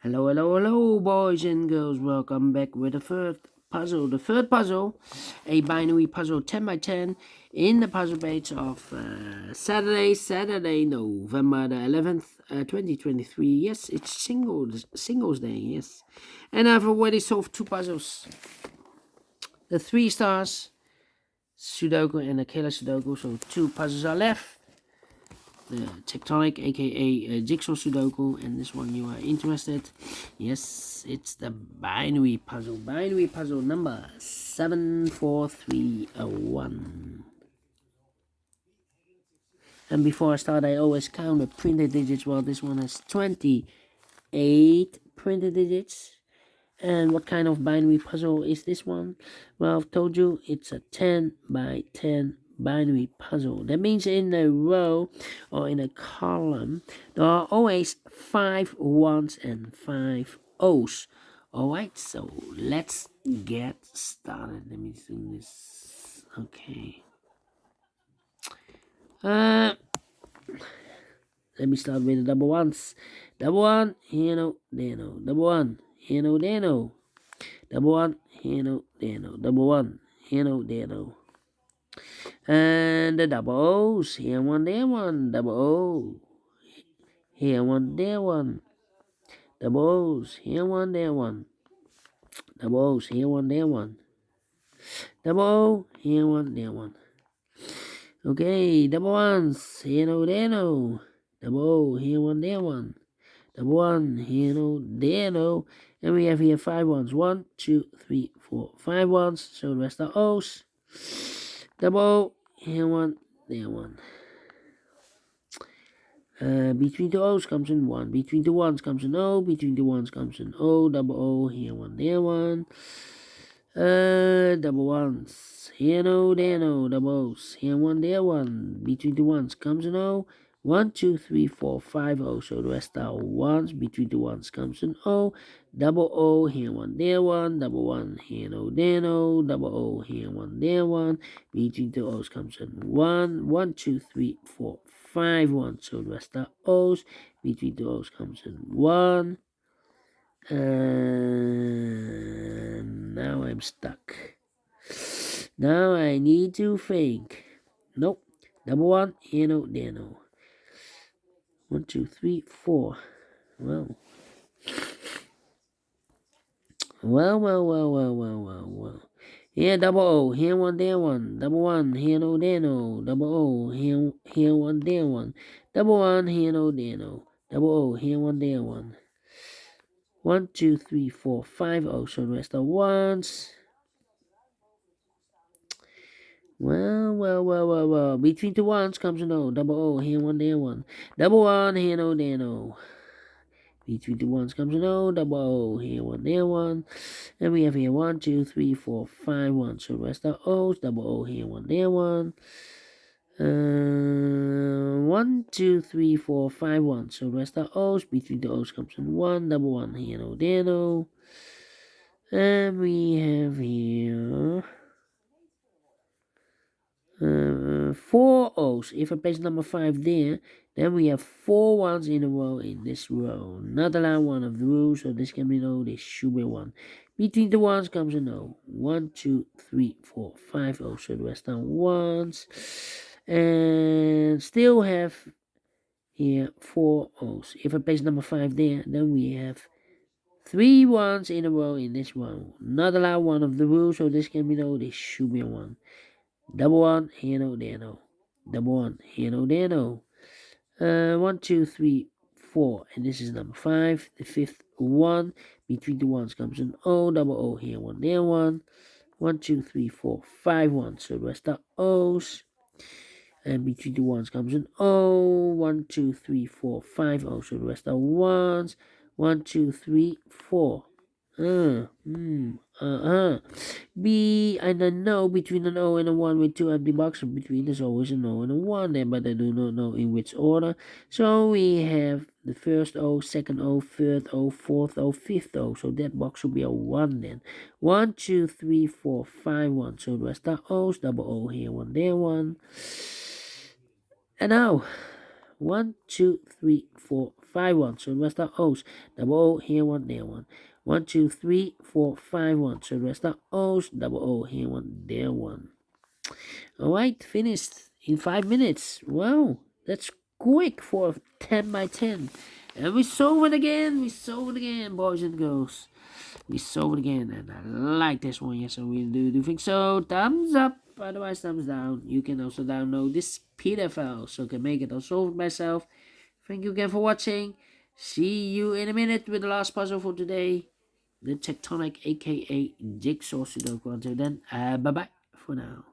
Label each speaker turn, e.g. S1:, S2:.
S1: Hello, hello, hello, boys and girls. Welcome back with the third puzzle. The third puzzle, a binary puzzle 10 by 10 in the puzzle page of Saturday, November the 11th, 2023. Yes, it's singles day, yes. And I've already solved two puzzles. The 3 stars Sudoku and the killer Sudoku. So two puzzles are left. The tectonic, aka jigsaw Sudoku, and this one you are interested. Yes, it's the binary puzzle number 74301. And before I start, I always count the printed digits. Well, this one has 28 printed digits. And what kind of binary puzzle is this one? Well, I've told you it's a 10 by 10 binary puzzle. That means in a row or in a column, there are always 5 ones and 5 O's. Alright, so let's get started. Let me do this. Okay. Let me start with the double ones. Double one, here no, there no. Double one, here no, there no. Double one, here no, there no. Double one, here no, there no. And the double O's, here one, there one. Double O, here one, there one. Double O's, here one, there one. Double O's, here one, there one. Double O, here one, there one. Okay, double ones, here no, there no. Double O, here one, there one. Double one, here no, there no. And we have here 5 ones. 1, 2, 3, 4, 5 ones. So the rest are O's. Double O, here one, there one. Between the O's comes in 1. Between the ones comes an O. Between the ones comes an O. Double O, here one, there one. Double ones. Here no, there no. Double O's. Here one, there one. Between the ones comes an O. 1, 2, 3, 4, 5 O. So the rest are ones. Between the ones comes an O. Double O, here one, there one. Double one, here no, there no. Double O, here one, there one. Between the O's comes an 1. 1, 2, 3, 4, 5 ones. So the rest are O's. Between the O's comes an 1. And now I'm stuck. Now I need to think. Nope. Double one, here no, there no. 1, 2, 3, 4. Well. Here double O, here one, there one. Double one, here no, there no. Double O, here one, there one. Double one, here no, there no. Double O, here one, there one. 1, 2, 3, 4, 5 O. So the rest are ones. Well. Between the ones comes an O. Double O, here one, there one. Double one, here no, there no. Between the ones comes an O. Double O, here one, there one. And we have here 1, 2, 3, 4, 5 ones. So the rest are O's. Double O, here one, there one. 1, 2, 3, 4, 5 ones. So the rest are O's. Between the O's comes an 1. Double one, here no, there no. And we have here 4 O's. If I place number 5 there, then we have 4 ones in a row in this row. Not allowed one of the rules, so this can be no, this should be 1. Between the ones comes an O. 1, 2, 3, 4, 5 O's. So the rest are ones. And still have here 4 O's. If I place number 5 there, then we have 3 ones in a row in this row. Not allowed one of the rules, so this can be no, this should be a 1. Double one, here no, there no. Double one, here no, there no. 1, 2, 3, 4, and this is number 5. The 5th one. Between the ones comes an O. Double O, here one, there one. 1, 2, 3, 4, 5 ones. So the rest are O's. And between the ones comes an O. 1, 2, 3, 4, 5 O's. So the rest are ones. 1, 2, 3, 4. B and a no between an O and a 1 with 2 empty boxes between. There's always an O and a 1 there, but I do not know in which order. So we have the first O, second O, third O, fourth O, fifth O. So that box should be a 1 then. 1, 2, 3, 4, 5 1. So the rest are O's. Double O here, 1 there, 1. And now 1, 2, 3, 4, 5 ones. So the rest are O's. Double O, here one, there one. 1, 2, 3, 4, 5 ones. So the rest are O's. Double O, here one, there one. Alright, finished in 5 minutes. Wow, that's quick for 10 by 10. And we solve it again. We solve it again, boys and girls. We solve it again. And I like this one. Yes, I really do. Do you think so? Thumbs up. Otherwise, thumbs down. You can also download this PDF file so I can make it or solve it myself. Thank you again for watching. See you in a minute with the last puzzle for today. The Tectonic, aka Jigsaw Sudoku. Until then, bye-bye for now.